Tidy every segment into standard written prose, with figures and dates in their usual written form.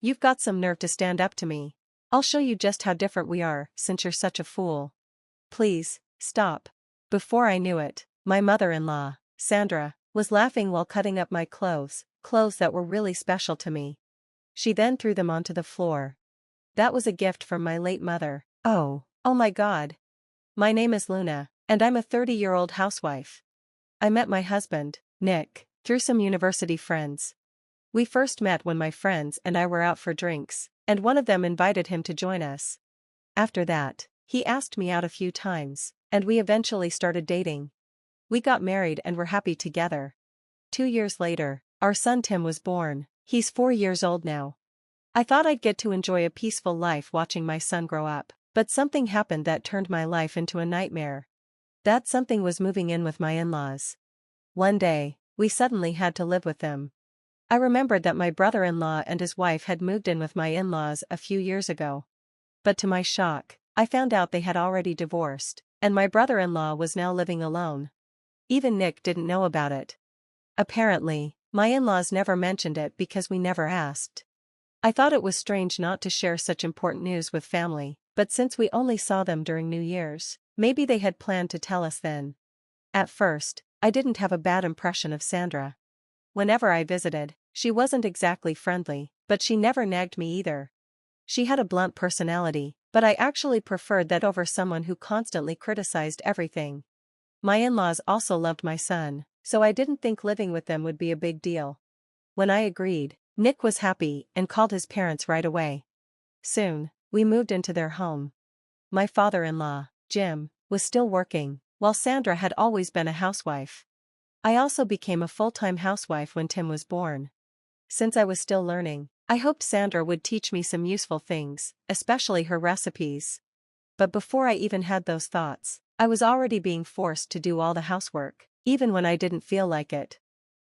You've got some nerve to stand up to me. I'll show you just how different we are, since you're such a fool. Please, stop. Before I knew it, my mother-in-law, Sandra, was laughing while cutting up my clothes that were really special to me. She then threw them onto the floor. That was a gift from my late mother. Oh my God. My name is Luna, and I'm a 30-year-old housewife. I met my husband, Nick, through some university friends. We first met when my friends and I were out for drinks, and one of them invited him to join us. After that, he asked me out a few times, and we eventually started dating. We got married and were happy together. 2 years later, our son Tim was born. He's 4 years old now. I thought I'd get to enjoy a peaceful life watching my son grow up, but something happened that turned my life into a nightmare. That something was moving in with my in-laws. One day, we suddenly had to live with them. I remembered that my brother-in-law and his wife had moved in with my in-laws a few years ago. But to my shock, I found out they had already divorced, and my brother-in-law was now living alone. Even Nick didn't know about it. Apparently, my in-laws never mentioned it because we never asked. I thought it was strange not to share such important news with family, but since we only saw them during New Year's, maybe they had planned to tell us then. At first, I didn't have a bad impression of Sandra. Whenever I visited, she wasn't exactly friendly, but she never nagged me either. She had a blunt personality, but I actually preferred that over someone who constantly criticized everything. My in-laws also loved my son, so I didn't think living with them would be a big deal. When I agreed, Nick was happy and called his parents right away. Soon, we moved into their home. My father-in-law, Jim, was still working, while Sandra had always been a housewife. I also became a full-time housewife when Tim was born. Since I was still learning, I hoped Sandra would teach me some useful things, especially her recipes. But before I even had those thoughts, I was already being forced to do all the housework, even when I didn't feel like it.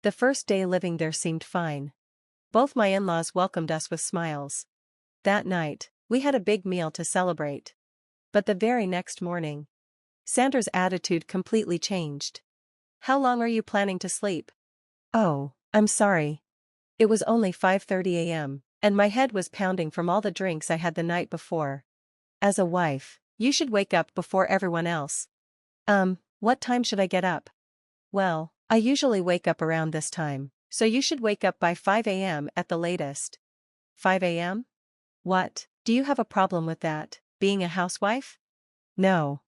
The first day living there seemed fine. Both my in-laws welcomed us with smiles. That night, we had a big meal to celebrate. But the very next morning, Sandra's attitude completely changed. "How long are you planning to sleep?" "Oh, I'm sorry. It was only 5:30 a.m., and my head was pounding from all the drinks I had the night before. As a wife, you should wake up before everyone else." What time should I get up?" "Well, I usually wake up around this time, so you should wake up by 5 a.m. at the latest." 5 a.m.? What, do you have a problem with that, being a housewife?" No.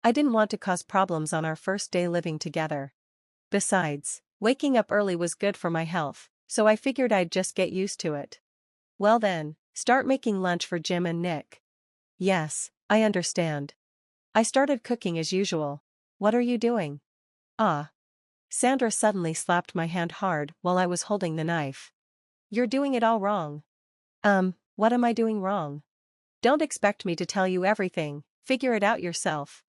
I didn't want to cause problems on our first day living together. Besides, waking up early was good for my health, so I figured I'd just get used to it. "Well then, start making lunch for Jim and Nick." "Yes, I understand." I started cooking as usual. "What are you doing?" "Ah." Sandra suddenly slapped my hand hard while I was holding the knife. "You're doing it all wrong." What am I doing wrong?" "Don't expect me to tell you everything, figure it out yourself."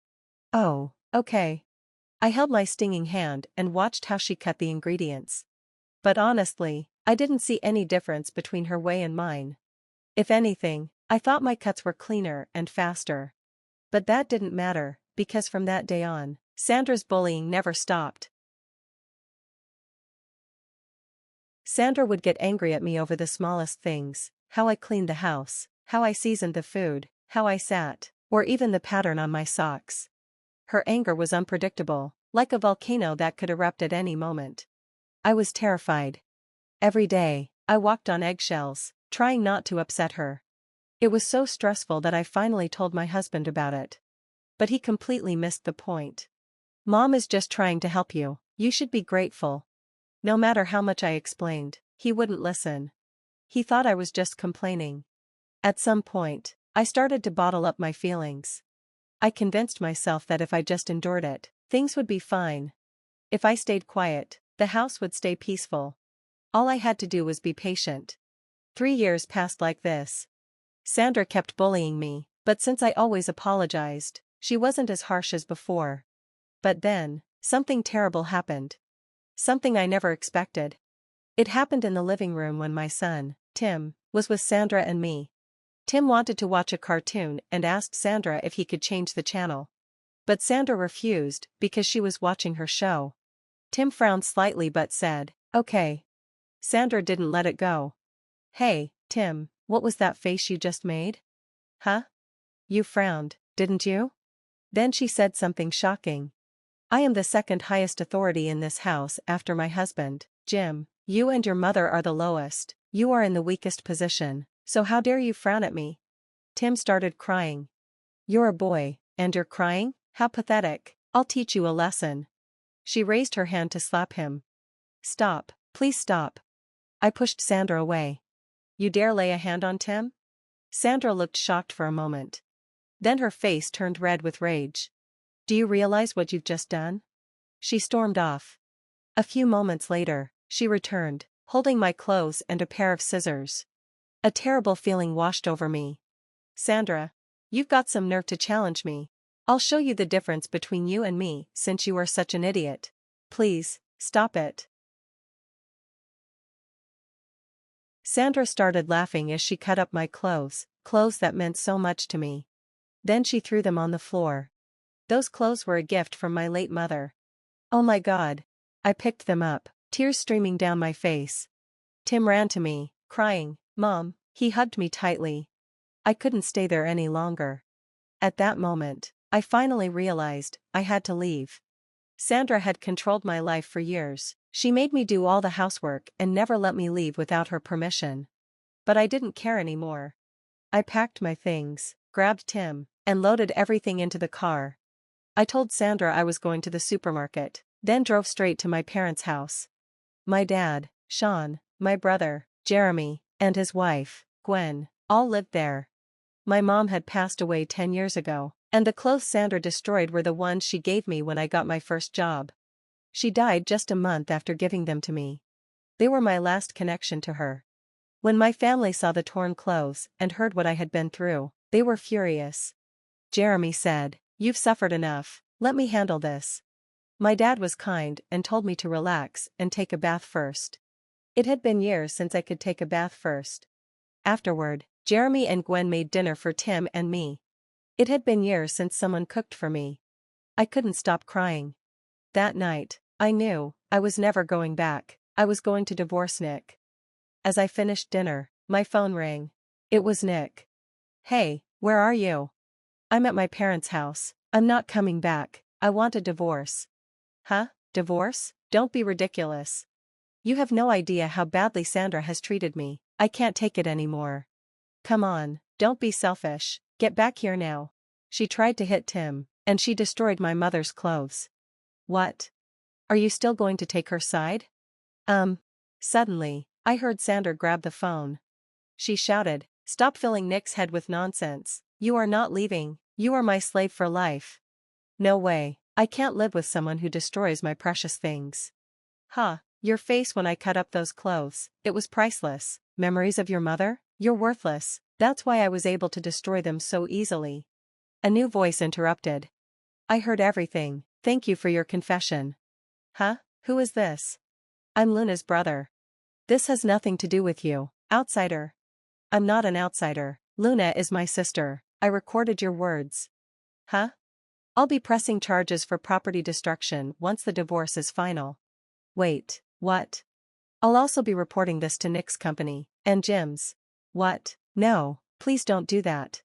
"Oh, okay." I held my stinging hand and watched how she cut the ingredients. But honestly, I didn't see any difference between her way and mine. If anything, I thought my cuts were cleaner and faster. But that didn't matter, because from that day on, Sandra's bullying never stopped. Sandra would get angry at me over the smallest things: how I cleaned the house, how I seasoned the food, how I sat, or even the pattern on my socks. Her anger was unpredictable, like a volcano that could erupt at any moment. I was terrified. Every day, I walked on eggshells, trying not to upset her. It was so stressful that I finally told my husband about it. But he completely missed the point. "Mom is just trying to help you, you should be grateful." No matter how much I explained, he wouldn't listen. He thought I was just complaining. At some point, I started to bottle up my feelings. I convinced myself that if I just endured it, things would be fine. If I stayed quiet, the house would stay peaceful. All I had to do was be patient. 3 years passed like this. Sandra kept bullying me, but since I always apologized, she wasn't as harsh as before. But then, something terrible happened. Something I never expected. It happened in the living room when my son, Tim, was with Sandra and me. Tim wanted to watch a cartoon and asked Sandra if he could change the channel. But Sandra refused because she was watching her show. Tim frowned slightly but said, "Okay." Sandra didn't let it go. Hey, Tim, what was that face you just made? Huh? You frowned, didn't you? Then she said something shocking. I am the second highest authority in this house after my husband, Jim. You and your mother are the lowest. You are in the weakest position, so how dare you frown at me? Tim started crying. You're a boy, and you're crying? How pathetic. I'll teach you a lesson. She raised her hand to slap him. Stop, please stop. I pushed Sandra away. You dare lay a hand on Tim? Sandra looked shocked for a moment. Then her face turned red with rage. Do you realize what you've just done? She stormed off. A few moments later, she returned, holding my clothes and a pair of scissors. A terrible feeling washed over me. Sandra, you've got some nerve to challenge me. I'll show you the difference between you and me since you are such an idiot. Please, stop it. Sandra started laughing as she cut up my clothes that meant so much to me. Then she threw them on the floor. Those clothes were a gift from my late mother. Oh my God. I picked them up, tears streaming down my face. Tim ran to me, crying, Mom. He hugged me tightly. I couldn't stay there any longer. At that moment, I finally realized I had to leave. Sandra had controlled my life for years. She made me do all the housework and never let me leave without her permission. But I didn't care anymore. I packed my things, grabbed Tim, and loaded everything into the car. I told Sandra I was going to the supermarket, then drove straight to my parents' house. My dad, Sean, my brother, Jeremy, and his wife, Gwen, all lived there. My mom had passed away 10 years ago, and the clothes Sandra destroyed were the ones she gave me when I got my first job. She died just a month after giving them to me. They were my last connection to her. When my family saw the torn clothes and heard what I had been through, they were furious. Jeremy said, You've suffered enough, let me handle this. My dad was kind and told me to relax and take a bath first. It had been years since I could take a bath first. Afterward, Jeremy and Gwen made dinner for Tim and me. It had been years since someone cooked for me. I couldn't stop crying. That night, I knew I was never going back. I was going to divorce Nick. As I finished dinner, my phone rang. It was Nick. Hey, where are you? I'm at my parents' house. I'm not coming back. I want a divorce. Huh? Divorce? Don't be ridiculous. You have no idea how badly Sandra has treated me. I can't take it anymore. Come on, don't be selfish. Get back here now. She tried to hit Tim, and she destroyed my mother's clothes. What? Are you still going to take her side? Suddenly, I heard Sandra grab the phone. She shouted, Stop filling Nick's head with nonsense. You are not leaving. You are my slave for life. No way. I can't live with someone who destroys my precious things. Huh, your face when I cut up those clothes, it was priceless. Memories of your mother? You're worthless. That's why I was able to destroy them so easily. A new voice interrupted. I heard everything. Thank you for your confession. Huh? Who is this? I'm Luna's brother. This has nothing to do with you, outsider. I'm not an outsider. Luna is my sister. I recorded your words. Huh? I'll be pressing charges for property destruction once the divorce is final. Wait, what? I'll also be reporting this to Nick's company, and Jim's. What? No, please don't do that.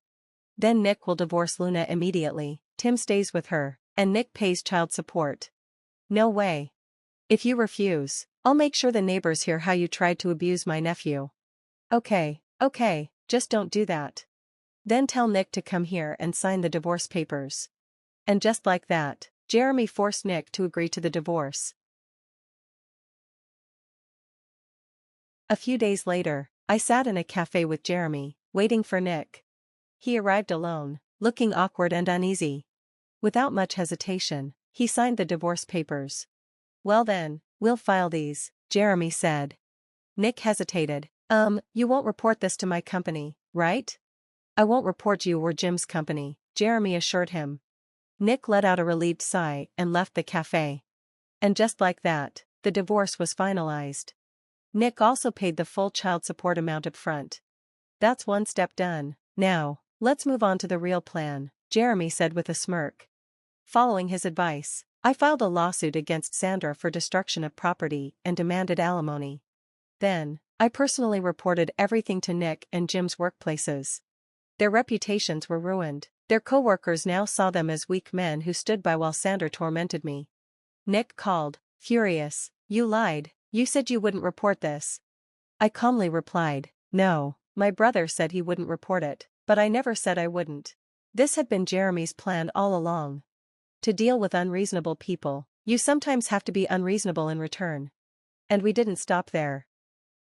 Then Nick will divorce Luna immediately, Tim stays with her, and Nick pays child support. No way. If you refuse, I'll make sure the neighbors hear how you tried to abuse my nephew. Okay, just don't do that. Then tell Nick to come here and sign the divorce papers. And just like that, Jeremy forced Nick to agree to the divorce. A few days later, I sat in a cafe with Jeremy, waiting for Nick. He arrived alone, looking awkward and uneasy. Without much hesitation, he signed the divorce papers. Well then, we'll file these, Jeremy said. Nick hesitated. You won't report this to my company, right? I won't report you or Jim's company, Jeremy assured him. Nick let out a relieved sigh and left the cafe. And just like that, the divorce was finalized. Nick also paid the full child support amount up front. That's one step done. Now, let's move on to the real plan, Jeremy said with a smirk. Following his advice, I filed a lawsuit against Sandra for destruction of property and demanded alimony. Then, I personally reported everything to Nick and Jim's workplaces. Their reputations were ruined. Their coworkers now saw them as weak men who stood by while Sandra tormented me. Nick called, furious. "You lied, you said you wouldn't report this." I calmly replied, "No, my brother said he wouldn't report it, but I never said I wouldn't." This had been Jeremy's plan all along. To deal with unreasonable people, you sometimes have to be unreasonable in return. And we didn't stop there.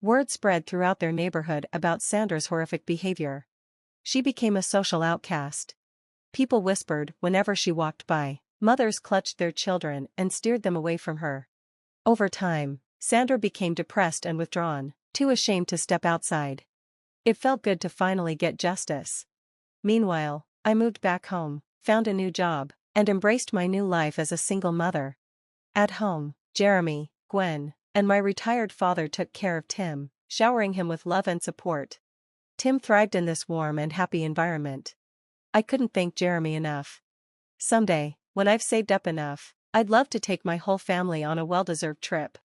Word spread throughout their neighborhood about Sandra's horrific behavior. She became a social outcast. People whispered whenever she walked by. Mothers clutched their children and steered them away from her. Over time, Sandra became depressed and withdrawn, too ashamed to step outside. It felt good to finally get justice. Meanwhile, I moved back home, found a new job, and embraced my new life as a single mother. At home, Jeremy, Gwen, and my retired father took care of Tim, showering him with love and support. Tim thrived in this warm and happy environment. I couldn't thank Jeremy enough. Someday, when I've saved up enough, I'd love to take my whole family on a well-deserved trip.